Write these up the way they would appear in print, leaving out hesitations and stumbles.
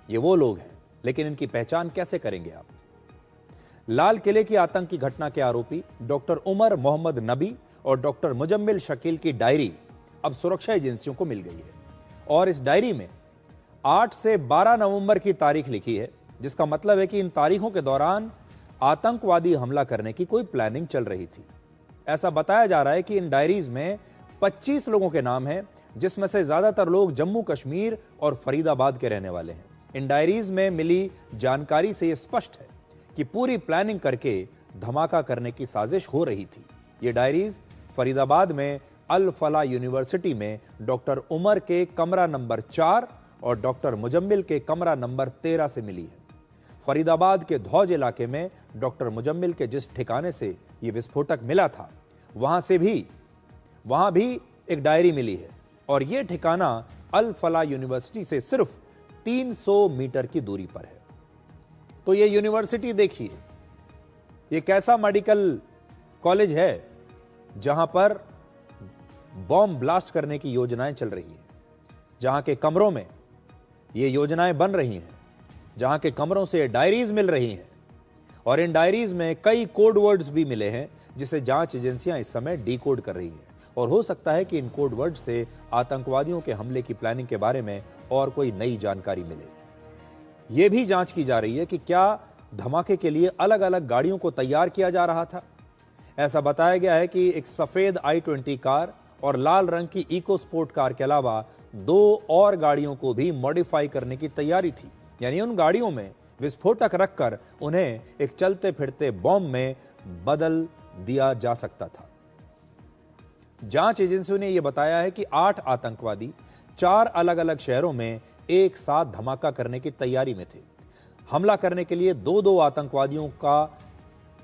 ये वो लोग हैं, लेकिन इनकी पहचान कैसे करेंगे आप? लाल किले की आतंक की घटना के आरोपी डॉक्टर उमर मोहम्मद नबी और डॉक्टर मुजम्मिल शकील की डायरी अब सुरक्षा एजेंसियों को मिल गई है और इस डायरी में 8 से 12 नवंबर की तारीख लिखी है, जिसका मतलब है कि इन तारीखों के दौरान आतंकवादी हमला करने की कोई प्लानिंग चल रही थी। ऐसा बताया जा रहा है कि इन डायरीज में 25 लोगों के नाम हैं, जिसमें से ज्यादातर लोग जम्मू कश्मीर और फरीदाबाद के रहने वाले हैं। इन डायरीज में मिली जानकारी से यह स्पष्ट है कि पूरी प्लानिंग करके धमाका करने की साजिश हो रही थी। ये डायरीज फरीदाबाद में अल फला यूनिवर्सिटी में डॉक्टर उमर के कमरा नंबर 4 और डॉक्टर मुजम्मिल के कमरा नंबर 13 से मिली है। फरीदाबाद के धौज इलाके में डॉक्टर मुजम्मिल के जिस ठिकाने से यह विस्फोटक मिला था, वहां भी एक डायरी मिली है और यह ठिकाना अल फला यूनिवर्सिटी से सिर्फ 300 मीटर की दूरी पर है। तो यह यूनिवर्सिटी देखिए, यह कैसा मेडिकल कॉलेज है जहां पर बॉम्ब ब्लास्ट करने की योजनाएं चल रही हैं, जहां के कमरों में ये योजनाएं बन रही हैं, जहां के कमरों से डायरीज मिल रही हैं और इन डायरीज में कई कोड वर्ड्स भी मिले हैं जिसे जांच एजेंसियां इस समय डिकोड कर रही हैं और हो सकता है कि इन कोड वर्ड से आतंकवादियों के हमले की प्लानिंग के बारे में और कोई नई जानकारी मिले। यह भी जांच की जा रही है कि क्या धमाके के लिए अलग अलग गाड़ियों को तैयार किया जा रहा था। ऐसा बताया गया है कि एक सफेद i20 कार और लाल रंग की इको स्पोर्ट कार के अलावा 2 और गाड़ियों को भी मॉडिफाई करने की तैयारी थी, यानी उन गाड़ियों में विस्फोटक रखकर उन्हें एक चलते फिरते बॉम्ब में बदल दिया जा सकता था। जांच एजेंसियों ने यह बताया है कि 8 आतंकवादी 4 अलग अलग शहरों में एक साथ धमाका करने की तैयारी में थे। हमला करने के लिए 2-2 आतंकवादियों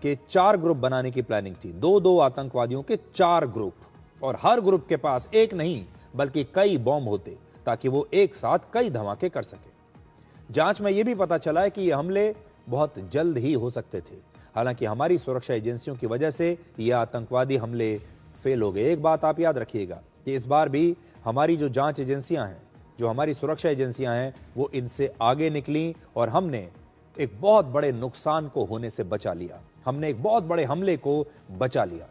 के 4 ग्रुप बनाने की प्लानिंग थी। 2-2 आतंकवादियों के 4 ग्रुप, और हर ग्रुप के पास एक नहीं बल्कि कई बॉम्ब होते ताकि वो एक साथ कई धमाके कर सके। जांच में यह भी पता चला है कि ये हमले बहुत जल्द ही हो सकते थे। हालांकि हमारी सुरक्षा एजेंसियों की वजह से ये आतंकवादी हमले फेल हो गए। एक बात आप याद रखिएगा कि इस बार भी हमारी जो जांच एजेंसियां हैं, जो हमारी सुरक्षा एजेंसियां हैं, वो इनसे आगे निकली और हमने एक बहुत बड़े नुकसान को होने से बचा लिया। हमने एक बहुत बड़े हमले को बचा लिया।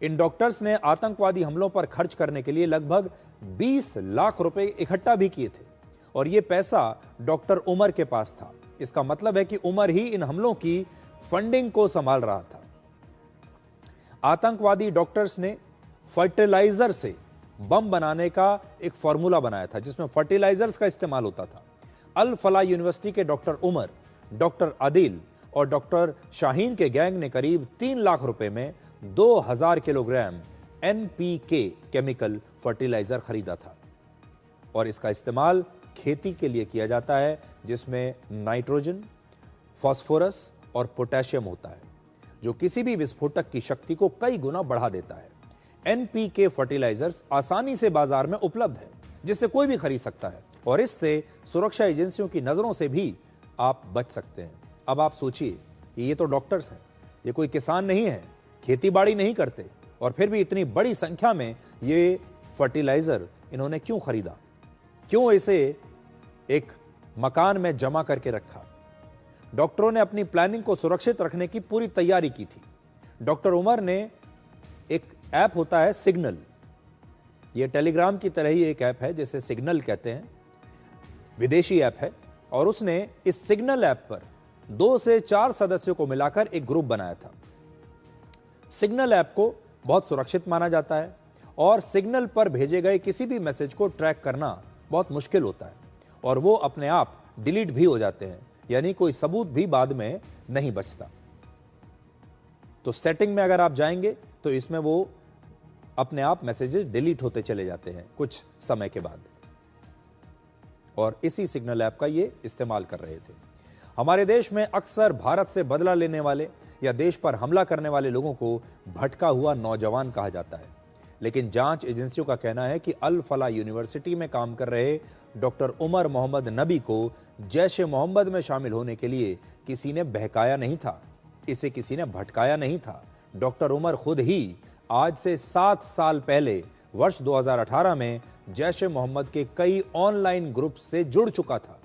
इन डॉक्टर्स ने आतंकवादी हमलों पर खर्च करने के लिए लगभग 20 लाख रुपए इकट्ठा भी किए थे और यह पैसा डॉक्टर उमर के पास था। इसका मतलब है कि उमर ही इन हमलों की फंडिंग को संभाल रहा था। आतंकवादी डॉक्टर्स ने फर्टिलाइजर से बम बनाने का एक फॉर्मूला बनाया था जिसमें फर्टिलाइजर्स का इस्तेमाल होता था। अल फला यूनिवर्सिटी के डॉक्टर उमर, डॉक्टर आदिल और डॉक्टर शाहीन के गैंग ने करीब 3 लाख रुपए में 2000 किलोग्राम NPK केमिकल फर्टिलाइजर खरीदा था और इसका इस्तेमाल खेती के लिए किया जाता है, जिसमें नाइट्रोजन, फास्फोरस और पोटेशियम होता है, जो किसी भी विस्फोटक की शक्ति को कई गुना बढ़ा देता है। NPK फर्टिलाइजर्स आसानी से बाजार में उपलब्ध है, जिससे कोई भी खरीद सकता है और इससे सुरक्षा एजेंसियों की नजरों से भी आप बच सकते हैं। अब आप सोचिए कि ये तो डॉक्टर्स हैं, ये कोई किसान नहीं है, खेती बाड़ी नहीं करते, और फिर भी इतनी बड़ी संख्या में ये फर्टिलाइजर इन्होंने क्यों खरीदा, क्यों इसे एक मकान में जमा करके रखा। डॉक्टरों ने अपनी प्लानिंग को सुरक्षित रखने की पूरी तैयारी की थी। डॉक्टर उमर ने एक ऐप होता है सिग्नल, यह टेलीग्राम की तरह ही एक ऐप है जिसे सिग्नल कहते हैं, विदेशी ऐप है, और उसने इस सिग्नल ऐप पर 2 से 4 सदस्यों को मिलाकर एक ग्रुप बनाया था। सिग्नल ऐप को बहुत सुरक्षित माना जाता है और सिग्नल पर भेजे गए किसी भी मैसेज को ट्रैक करना बहुत मुश्किल होता है और वो अपने आप डिलीट भी हो जाते हैं, यानी कोई सबूत भी बाद में नहीं बचता। तो सेटिंग में अगर आप जाएंगे तो इसमें वो अपने आप मैसेजेस डिलीट होते चले जाते हैं कुछ समय के बाद, और इसी सिग्नल ऐप का ये इस्तेमाल कर रहे थे। हमारे देश में अक्सर भारत से बदला लेने वाले या देश पर हमला करने वाले लोगों को भटका हुआ नौजवान कहा जाता है, लेकिन जांच एजेंसियों का कहना है कि अल फला यूनिवर्सिटी में काम कर रहे डॉक्टर उमर मोहम्मद नबी को जैश-ए-मोहम्मद में शामिल होने के लिए किसी ने बहकाया नहीं था, इसे किसी ने भटकाया नहीं था। डॉक्टर उमर खुद ही आज से 7 साल पहले वर्ष 2018 में जैश-ए-मोहम्मद के कई ऑनलाइन ग्रुप से जुड़ चुका था।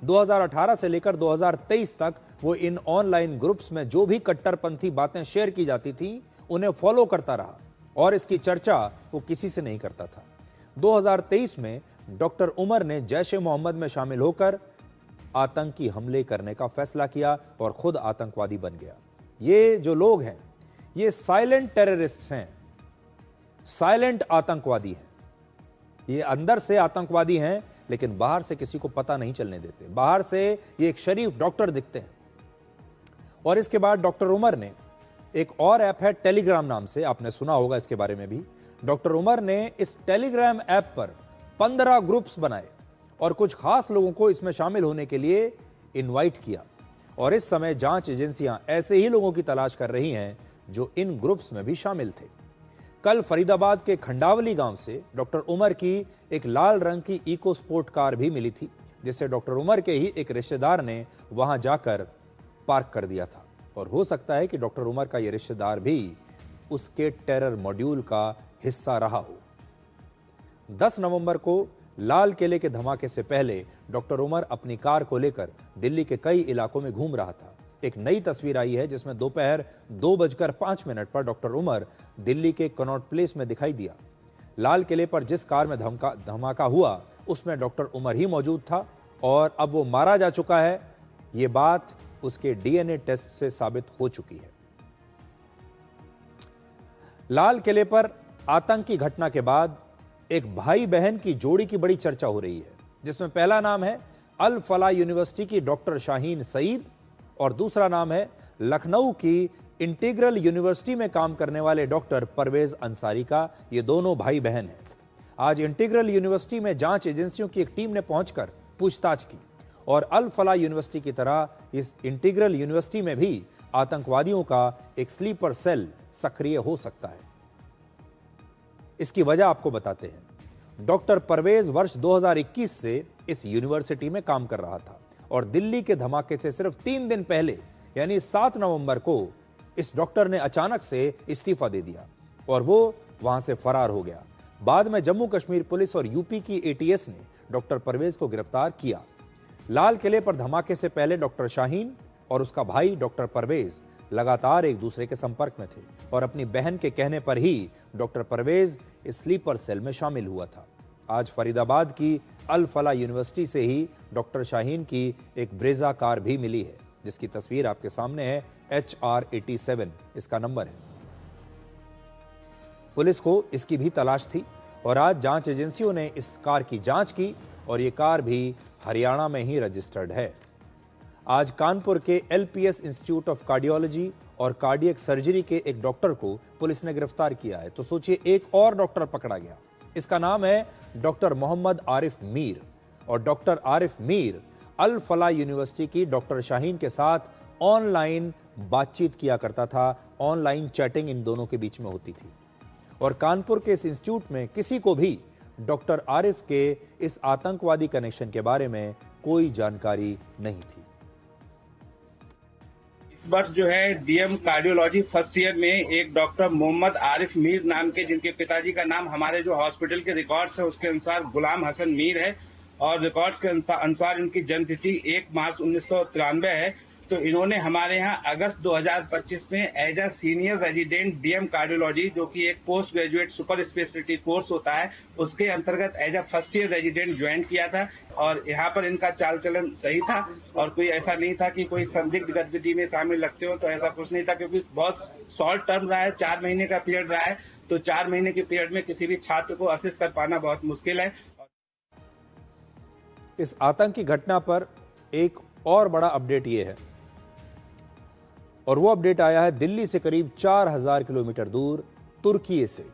2018 से लेकर 2023 तक वो इन ऑनलाइन ग्रुप्स में जो भी कट्टरपंथी बातें शेयर की जाती थी उन्हें फॉलो करता रहा और इसकी चर्चा वो किसी से नहीं करता था। 2023 में डॉक्टर उमर ने जैश ए मोहम्मद में शामिल होकर आतंकी हमले करने का फैसला किया और खुद आतंकवादी बन गया। ये जो लोग हैं ये साइलेंट टेररिस्ट हैं, साइलेंट आतंकवादी हैं। ये अंदर से आतंकवादी हैं लेकिन बाहर से किसी को पता नहीं चलने देते। बाहर से ये एक शरीफ डॉक्टर दिखते हैं। और इसके बाद डॉक्टर उमर ने एक और ऐप है टेलीग्राम नाम से, आपने सुना होगा इसके बारे में भी। डॉक्टर उमर ने इस टेलीग्राम ऐप पर 15 ग्रुप्स बनाए और कुछ खास लोगों को इसमें शामिल होने के लिए इनवाइट किया। और इस समय जांच एजेंसियां ऐसे ही लोगों की तलाश कर रही हैं जो इन ग्रुप्स में भी शामिल थे। कल फरीदाबाद के खंडावली गांव से डॉक्टर उमर की एक लाल रंग की इको स्पोर्ट कार भी मिली थी, जिसे डॉक्टर उमर के ही एक रिश्तेदार ने वहां जाकर पार्क कर दिया था। और हो सकता है कि डॉक्टर उमर का यह रिश्तेदार भी उसके टेरर मॉड्यूल का हिस्सा रहा हो। 10 नवंबर को लाल किले के धमाके से पहले डॉक्टर उमर अपनी कार को लेकर दिल्ली के कई इलाकों में घूम रहा था। एक नई तस्वीर आई है जिसमें दोपहर 2:05 पर डॉक्टर उमर दिल्ली के कनॉट प्लेस में दिखाई दिया। लाल किले पर जिस कार में धमाका हुआ उसमें डॉक्टर उमर ही मौजूद था और अब वो मारा जा चुका है, ये बात उसके डीएनए टेस्ट से साबित हो चुकी है। लाल किले पर आतंकी घटना के बाद एक भाई बहन की जोड़ी की बड़ी चर्चा हो रही है, जिसमें पहला नाम है अल फलाह यूनिवर्सिटी की डॉक्टर शाहीन सईद और दूसरा नाम है लखनऊ की इंटीग्रल यूनिवर्सिटी में काम करने वाले डॉक्टर परवेज अंसारी का। ये दोनों भाई बहन हैं। आज इंटीग्रल यूनिवर्सिटी में जांच एजेंसियों की एक टीम ने पहुंचकर पूछताछ की और अल फलाह यूनिवर्सिटी की तरह इस इंटीग्रल यूनिवर्सिटी में भी आतंकवादियों का एक स्लीपर सेल सक्रिय हो सकता है। इसकी वजह आपको बताते हैं। डॉक्टर परवेज वर्ष 2021 से इस यूनिवर्सिटी में काम कर रहा था और दिल्ली के धमाके से सिर्फ 3 दिन पहले यानी 7 नवंबर को इस डॉक्टर ने अचानक से इस्तीफा दे दिया और वो वहां से फरार हो गया। बाद में जम्मू कश्मीर पुलिस और यूपी की एटीएस ने डॉक्टर परवेज को गिरफ्तार किया। लाल किले पर धमाके से पहले डॉक्टर शाहीन और उसका भाई डॉक्टर परवेज लगातार एक दूसरे के संपर्क में थे और अपनी बहन के कहने पर ही डॉक्टर परवेज इस स्लीपर सेल में शामिल हुआ था। आज फरीदाबाद की अल फलाह यूनिवर्सिटी से ही डॉक्टर शाहीन की एक ब्रेजा कार भी मिली है, जिसकी तस्वीर आपके सामने है। HR87 इसका नंबर है। पुलिस को इसकी भी तलाश थी और आज जांच एजेंसियों ने इस कार की जांच की और ये कार भी हरियाणा में ही रजिस्टर्ड है। आज कानपुर के LPS इंस्टीट्यूट ऑफ कार्डियोलॉजी और कार्डियक सर्जरी के एक डॉक्टर को पुलिस ने गिरफ्तार किया है। तो सोचिए, एक और डॉक्टर पकड़ा गया। इसका नाम है डॉक्टर मोहम्मद आरिफ मीर और डॉक्टर आरिफ मीर अल फलाह यूनिवर्सिटी की डॉक्टर शाहीन के साथ ऑनलाइन बातचीत किया करता था। ऑनलाइन चैटिंग इन दोनों के बीच में होती थी और कानपुर के इस इंस्टीट्यूट में किसी को भी डॉक्टर आरिफ के इस आतंकवादी कनेक्शन के बारे में कोई जानकारी नहीं थी। इस वर्ष जो है DM कार्डियोलॉजी फर्स्ट ईयर में एक डॉक्टर मोहम्मद आरिफ मीर नाम के, जिनके पिताजी का नाम हमारे जो हॉस्पिटल के रिकॉर्ड्स है उसके अनुसार गुलाम हसन मीर है और रिकॉर्ड्स के अनुसार इनकी जन्म तिथि 1 मार्च 1993 है। तो इन्होंने हमारे यहाँ अगस्त 2025 में as a senior resident DM cardiology, जो कि एक post graduate super speciality course होता है, उसके अंतर्गत as a first year resident join किया था और यहाँ पर इनका चाल चलन सही था और कोई ऐसा नहीं था कि कोई संदिग्ध गतिविधि में शामिल रखते हो, तो ऐसा कुछ नहीं था क्योंकि बहुत शॉर्ट टर्म रहा है, 4 महीने का पीरियड रहा है। तो 4 महीने के पीरियड में किसी भी छात्र को असिस कर पाना बहुत मुश्किल है। इस आतंकी घटना पर एक और बड़ा अपडेट ये है और वो अपडेट आया है दिल्ली से करीब 4000 किलोमीटर दूर तुर्की से।